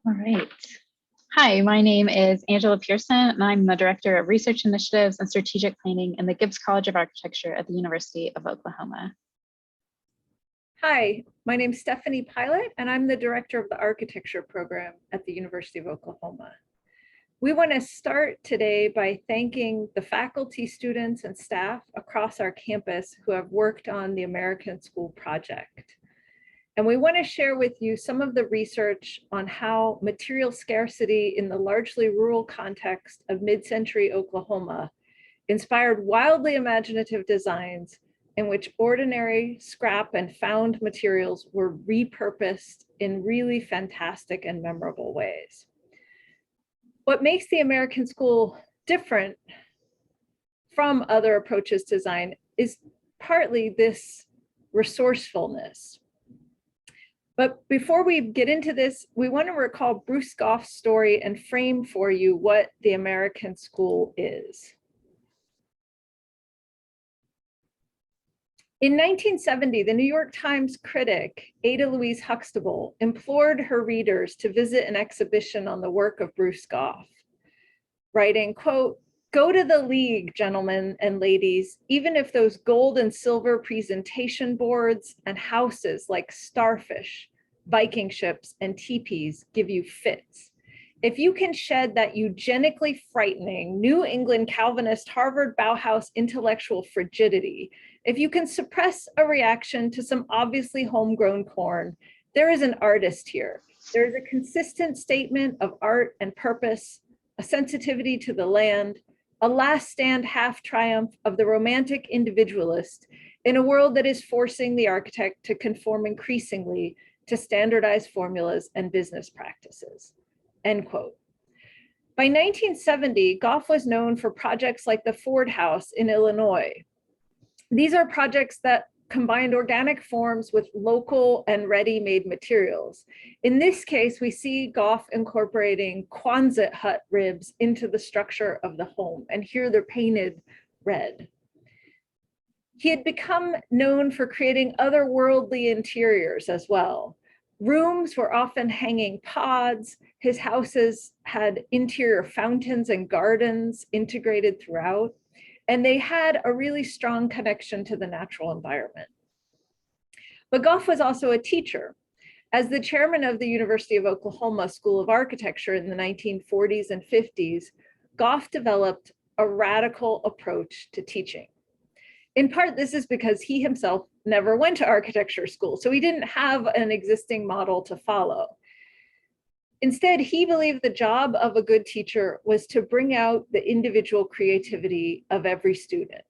All right. Hi, my name is Angela Pearson, and I'm the Director of Research Initiatives and Strategic Planning in the Gibbs College of Architecture at the University of Oklahoma. Hi, my name is Stephanie Pilat, and I'm the Director of the Architecture Program at the University of Oklahoma. We want to start today by thanking the faculty, students, and staff across our campus who have worked on the American School project. And we want to share with you some of the research on how material scarcity in the largely rural context of mid-century Oklahoma inspired wildly imaginative designs in which ordinary scrap and found materials were repurposed in really fantastic and memorable ways. What makes the American School different from other approaches to design is partly this resourcefulness. But before we get into this, we want to recall Bruce Gough's story and frame for you what the American School is. In 1970, the New York Times critic, Ada Louise Huxtable, implored her readers to visit an exhibition on the work of Bruce Gough, writing, quote, "Go to the League, gentlemen and ladies, even if those gold and silver presentation boards and houses like starfish, Viking ships, and teepees give you fits. If you can shed that eugenically frightening New England Calvinist Harvard Bauhaus intellectual frigidity, if you can suppress a reaction to some obviously homegrown corn, there is an artist here. There is a consistent statement of art and purpose, a sensitivity to the land, a last stand half triumph of the romantic individualist in a world that is forcing the architect to conform increasingly to standardized formulas and business practices," end quote. By 1970, Gough was known for projects like the Ford House in Illinois. These are projects that combined organic forms with local and ready-made materials. In this case, we see Gough incorporating Quonset hut ribs into the structure of the home, and here they're painted red. He had become known for creating otherworldly interiors as well. Rooms were often hanging pods. His houses had interior fountains and gardens integrated throughout, and they had a really strong connection to the natural environment. But Gough was also a teacher. As the chairman of the University of Oklahoma School of Architecture in the 1940s and 50s, Gough developed a radical approach to teaching. In part, this is because he himself never went to architecture school, so he didn't have an existing model to follow. Instead, he believed the job of a good teacher was to bring out the individual creativity of every student.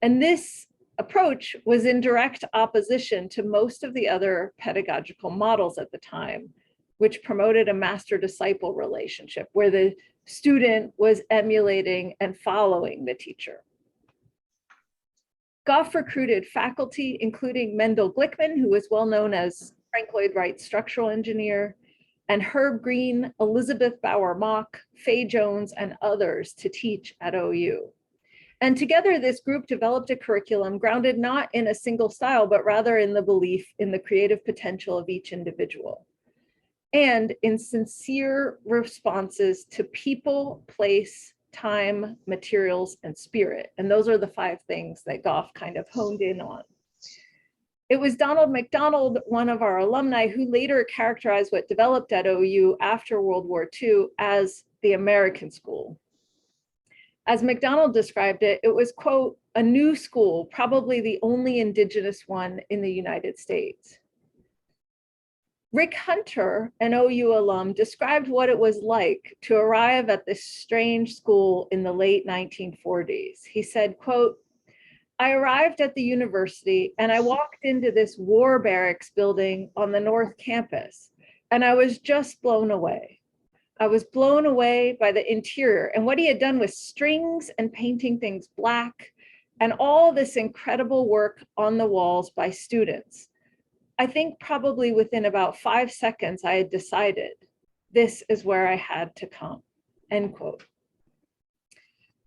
And this approach was in direct opposition to most of the other pedagogical models at the time, which promoted a master-disciple relationship where the student was emulating and following the teacher. Gough recruited faculty, including Mendel Glickman, who was well known as Frank Lloyd Wright's structural engineer, and Herb Green, Elizabeth Bauer Mock, Fay Jones, and others to teach at OU. And together, this group developed a curriculum grounded not in a single style, but rather in the belief in the creative potential of each individual, and in sincere responses to people, place, time, materials, and spirit. And those are the 5 things that Gough kind of honed in on. It was Donald McDonald, one of our alumni, who later characterized what developed at OU after World War II as the American School. As McDonald described it, it was, quote, "a new school, probably the only indigenous one in the United States." Rick Hunter, an OU alum, described what it was like to arrive at this strange school in the late 1940s. He said, quote, "I arrived at the university and I walked into this war barracks building on the North Campus, and I was just blown away. I was blown away by the interior and what he had done with strings and painting things black and all this incredible work on the walls by students. I think probably within about 5 seconds, I had decided this is where I had to come," end quote.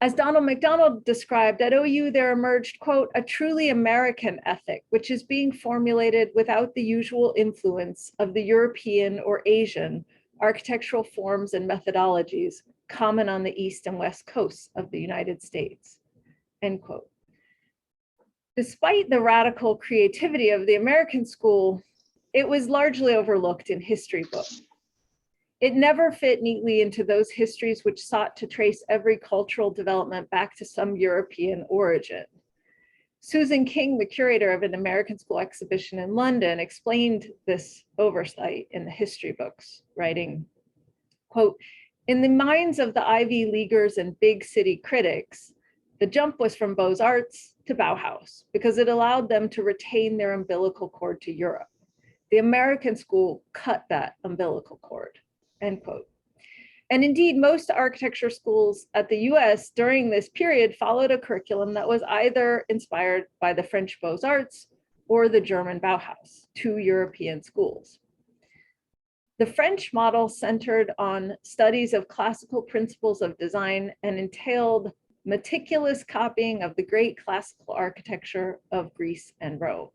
As Donald McDonald described, at OU there emerged, quote, "a truly American ethic, which is being formulated without the usual influence of the European or Asian architectural forms and methodologies common on the East and West coasts of the United States, end quote. Despite the radical creativity of the American school, it was largely overlooked in history books. It never fit neatly into those histories which sought to trace every cultural development back to some European origin. Susan King, the curator of an American school exhibition in London, explained this oversight in the history books, writing, quote, "In the minds of the Ivy Leaguers and big city critics, the jump was from Beaux-Arts to Bauhaus because it allowed them to retain their umbilical cord to Europe. The American school cut that umbilical cord," end quote. And indeed, most architecture schools at the US during this period followed a curriculum that was either inspired by the French Beaux-Arts or the German Bauhaus, two European schools. The French model centered on studies of classical principles of design and entailed meticulous copying of the great classical architecture of Greece and Rome.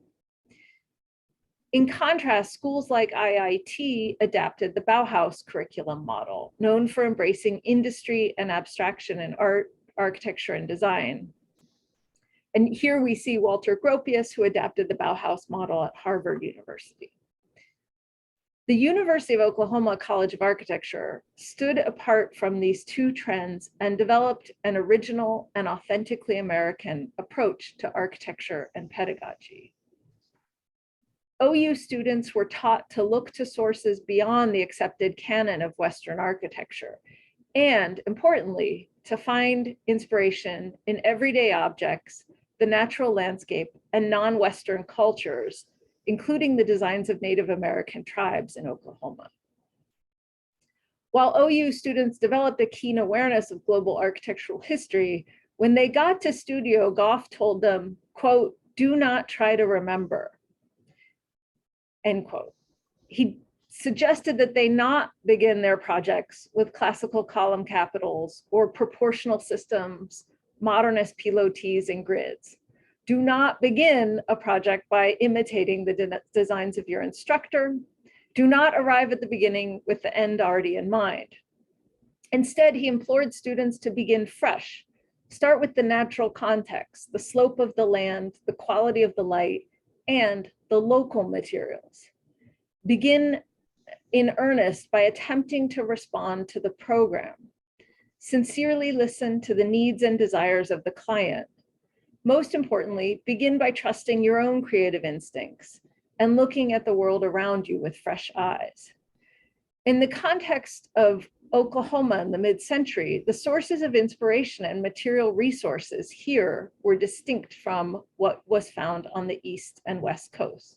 In contrast, schools like IIT adapted the Bauhaus curriculum model, known for embracing industry and abstraction in art, architecture, and design. And here we see Walter Gropius, who adapted the Bauhaus model at Harvard University. The University of Oklahoma College of Architecture stood apart from these two trends and developed an original and authentically American approach to architecture and pedagogy. OU students were taught to look to sources beyond the accepted canon of Western architecture, and importantly, to find inspiration in everyday objects, the natural landscape, and non-Western cultures, including the designs of Native American tribes in Oklahoma. While OU students developed a keen awareness of global architectural history, when they got to studio, Goff told them, quote, "Do not try to remember," end quote. He suggested that they not begin their projects with classical column capitals or proportional systems, modernist pilotis and grids. Do not begin a project by imitating the designs of your instructor. Do not arrive at the beginning with the end already in mind. Instead, he implored students to begin fresh. Start with the natural context, the slope of the land, the quality of the light, and the local materials. Begin in earnest by attempting to respond to the program. Sincerely listen to the needs and desires of the client. Most importantly, begin by trusting your own creative instincts and looking at the world around you with fresh eyes. In the context of Oklahoma in the mid-century, the sources of inspiration and material resources here were distinct from what was found on the East and West coast.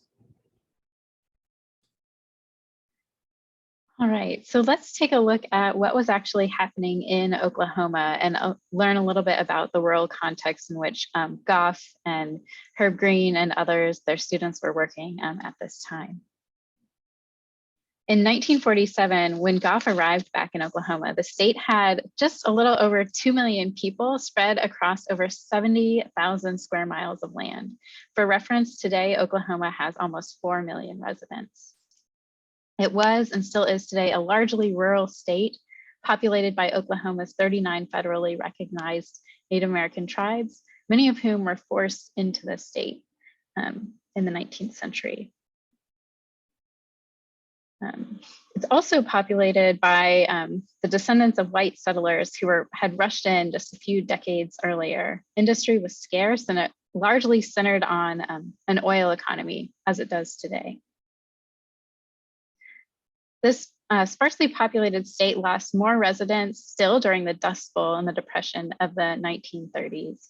All right, so let's take a look at what was actually happening in Oklahoma and learn a little bit about the world context in which Goff and Herb Green and others, their students, were working at this time. In 1947, when Goff arrived back in Oklahoma, the state had just a little over 2 million people spread across over 70,000 square miles of land. For reference, today, Oklahoma has almost 4 million residents. It was and still is today a largely rural state populated by Oklahoma's 39 federally recognized Native American tribes, many of whom were forced into the state in the 19th century. It's also populated by the descendants of white settlers who had rushed in just a few decades earlier. Industry was scarce and it largely centered on an oil economy as it does today. This sparsely populated state lost more residents still during the Dust Bowl and the Depression of the 1930s.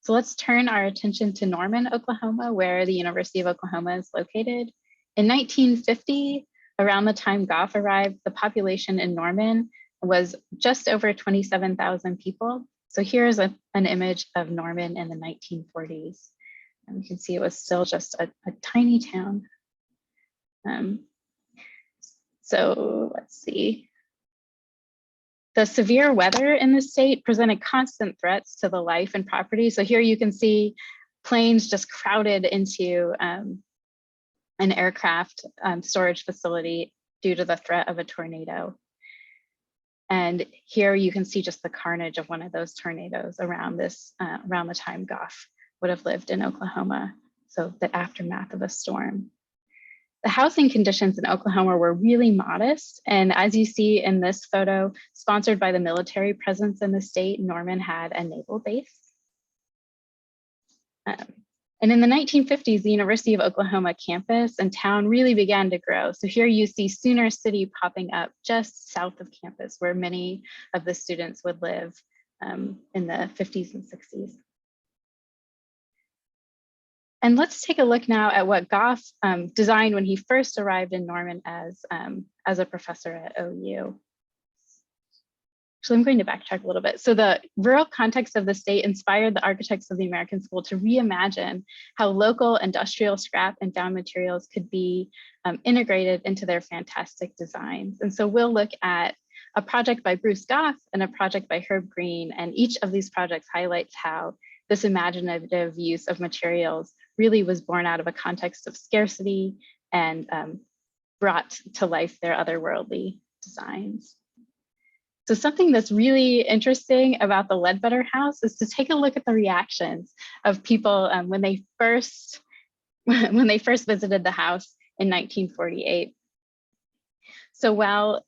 So let's turn our attention to Norman, Oklahoma, where the University of Oklahoma is located. In 1950, around the time Goff arrived, the population in Norman was just over 27,000 people. So here's an image of Norman in the 1940s. And you can see it was still just a tiny town. So let's see. The severe weather in the state presented constant threats to the life and property. So here you can see planes just crowded into an aircraft storage facility due to the threat of a tornado. And here you can see just the carnage of one of those tornadoes around the time Goff would have lived in Oklahoma. So the aftermath of a storm. The housing conditions in Oklahoma were really modest. And as you see in this photo, sponsored by the military presence in the state, Norman had a naval base. And in the 1950s, the University of Oklahoma campus and town really began to grow. So here you see Sooner City popping up just south of campus, where many of the students would live in the 50s and 60s. And let's take a look now at what Goff designed when he first arrived in Norman as a professor at OU. So I'm going to backtrack a little bit. So the rural context of the state inspired the architects of the American School to reimagine how local industrial scrap and found materials could be integrated into their fantastic designs. And so we'll look at a project by Bruce Goff and a project by Herb Green. And each of these projects highlights how this imaginative use of materials really was born out of a context of scarcity and brought to life their otherworldly designs. So something that's really interesting about the Ledbetter House is to take a look at the reactions of people when they first visited the house in 1948. So while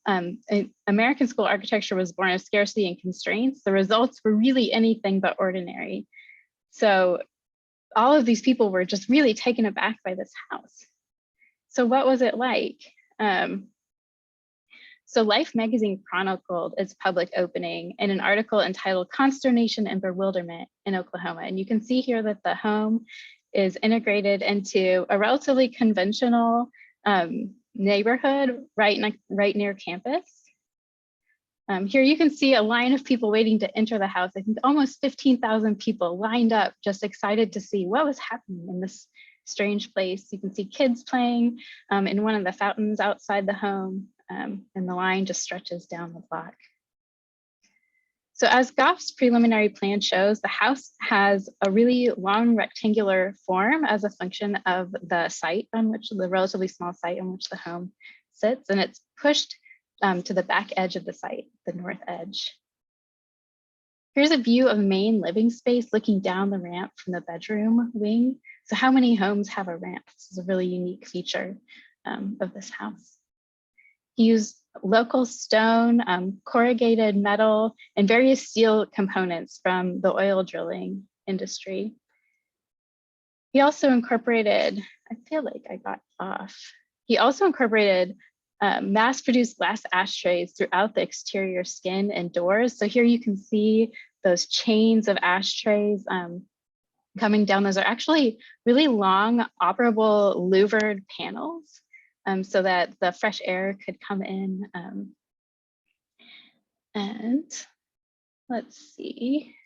American school architecture was born of scarcity and constraints, the results were really anything but ordinary. So all of these people were just really taken aback by this house. So what was it like? So Life magazine chronicled its public opening in an article entitled "Consternation and Bewilderment in Oklahoma." And you can see here that the home is integrated into a relatively conventional neighborhood right near campus. Here you can see a line of people waiting to enter the house. I think almost 15,000 people lined up, just excited to see what was happening in this strange place. You can see kids playing in one of the fountains outside the home. And the line just stretches down the block. So as Goff's preliminary plan shows, the house has a really long rectangular form as a function of the site on which, the relatively small site on which the home sits, and it's pushed to the back edge of the site, the north edge. Here's a view of main living space looking down the ramp from the bedroom wing. So how many homes have a ramp? This is a really unique feature of this house. He used local stone, corrugated metal, and various steel components from the oil drilling industry. He also incorporated, I feel like I got off. He also incorporated mass-produced glass ashtrays throughout the exterior skin and doors. So here you can see those chains of ashtrays coming down. Those are actually really long, operable louvered panels. So that the fresh air could come in. And let's see.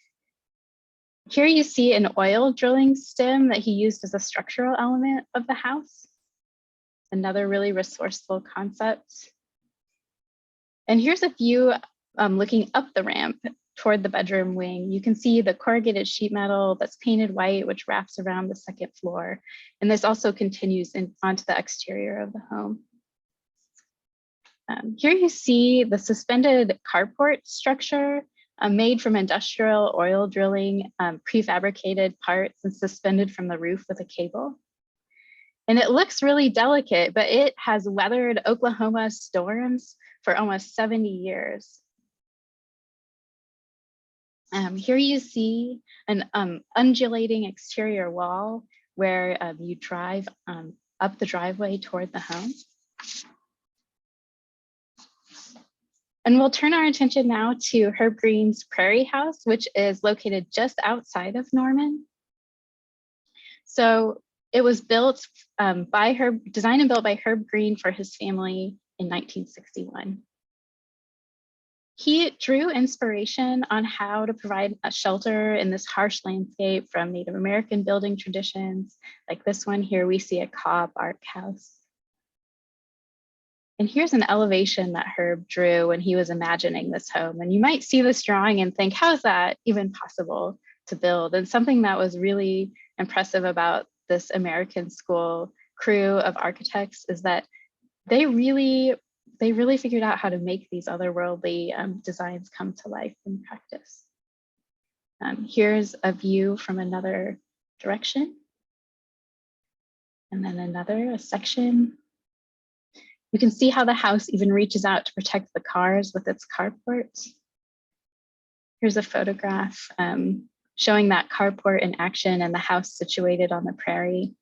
Here you see an oil drilling stem that he used as a structural element of the house. Another really resourceful concept. And here's a view looking up the ramp toward the bedroom wing. You can see the corrugated sheet metal that's painted white, which wraps around the second floor. And this also continues onto the exterior of the home. Here you see the suspended carport structure made from industrial oil drilling, prefabricated parts and suspended from the roof with a cable. And it looks really delicate, but it has weathered Oklahoma storms for almost 70 years. Here you see an undulating exterior wall where you drive up the driveway toward the home. And we'll turn our attention now to Herb Green's Prairie House, which is located just outside of Norman. So it was built designed and built by Herb Green for his family in 1961. He drew inspiration on how to provide a shelter in this harsh landscape from Native American building traditions. Like this one here, we see a cob bark house. And here's an elevation that Herb drew when he was imagining this home. And you might see this drawing and think, how is that even possible to build? And something that was really impressive about this American School crew of architects is that they really they really figured out how to make these otherworldly designs come to life in practice. Here's a view from another direction. And then a section. You can see how the house even reaches out to protect the cars with its carport. Here's a photograph showing that carport in action and the house situated on the prairie.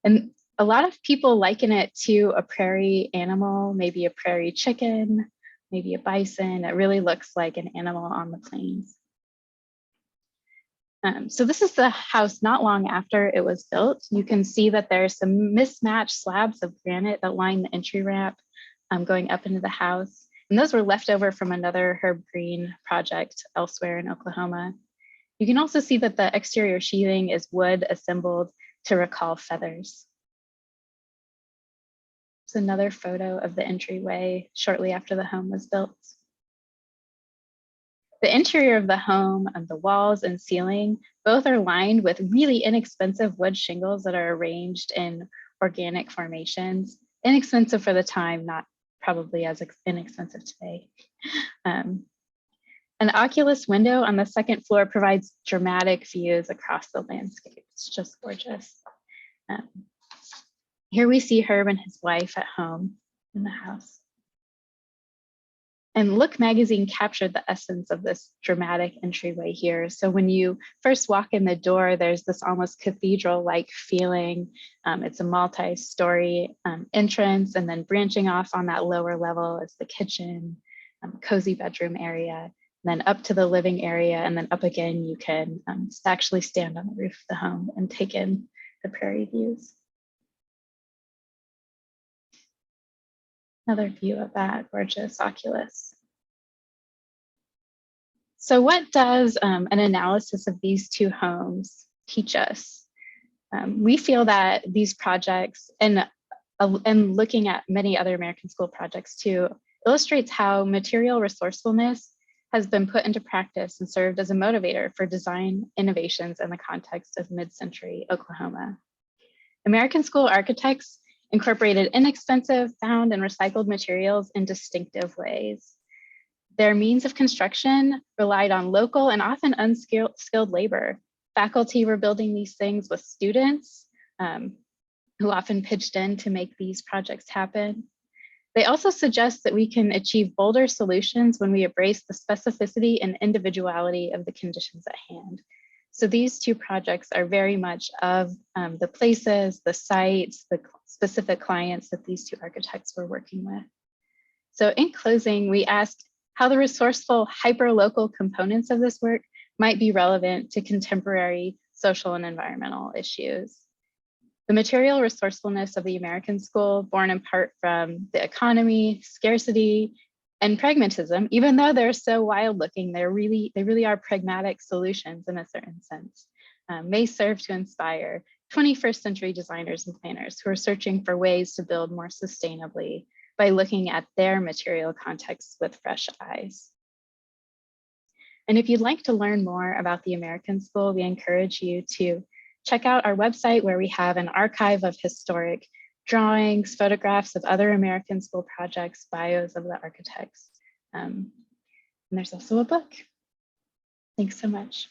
And a lot of people liken it to a prairie animal, maybe a prairie chicken, maybe a bison. It really looks like an animal on the plains. So this is the house not long after it was built. You can see that there's some mismatched slabs of granite that line the entry ramp going up into the house. And those were left over from another Herb Green project elsewhere in Oklahoma. You can also see that the exterior sheathing is wood assembled to recall feathers. It's another photo of the entryway shortly after the home was built. The interior of the home and the walls and ceiling, both are lined with really inexpensive wood shingles that are arranged in organic formations. Inexpensive for the time, not probably as inexpensive today. An oculus window on the second floor provides dramatic views across the landscape. It's just gorgeous. Here we see Herb and his wife at home in the house. And Look magazine captured the essence of this dramatic entryway here. So when you first walk in the door, there's this almost cathedral-like feeling. It's a multi-story entrance, and then branching off on that lower level is the kitchen, cozy bedroom area, then up to the living area, and then up again, you can actually stand on the roof of the home and take in the prairie views. Another view of that gorgeous oculus. So what does an analysis of these two homes teach us? We feel that these projects, and looking at many other American School projects too, illustrates how material resourcefulness has been put into practice and served as a motivator for design innovations in the context of mid-century Oklahoma. American School architects incorporated inexpensive, found, and recycled materials in distinctive ways. Their means of construction relied on local and often unskilled labor. Faculty were building these things with students who often pitched in to make these projects happen. They also suggest that we can achieve bolder solutions when we embrace the specificity and individuality of the conditions at hand. So these two projects are very much of the places, the sites, the specific clients that these two architects were working with. So in closing, we asked how the resourceful hyper-local components of this work might be relevant to contemporary social and environmental issues. The material resourcefulness of the American School, born in part from the economy, scarcity, and pragmatism, even though they're so wild-looking, they really are pragmatic solutions in a certain sense, may serve to inspire 21st century designers and planners who are searching for ways to build more sustainably by looking at their material contexts with fresh eyes. And if you'd like to learn more about the American School, we encourage you to check out our website, where we have an archive of historic drawings, photographs of other American School projects, bios of the architects. And there's also a book. Thanks so much.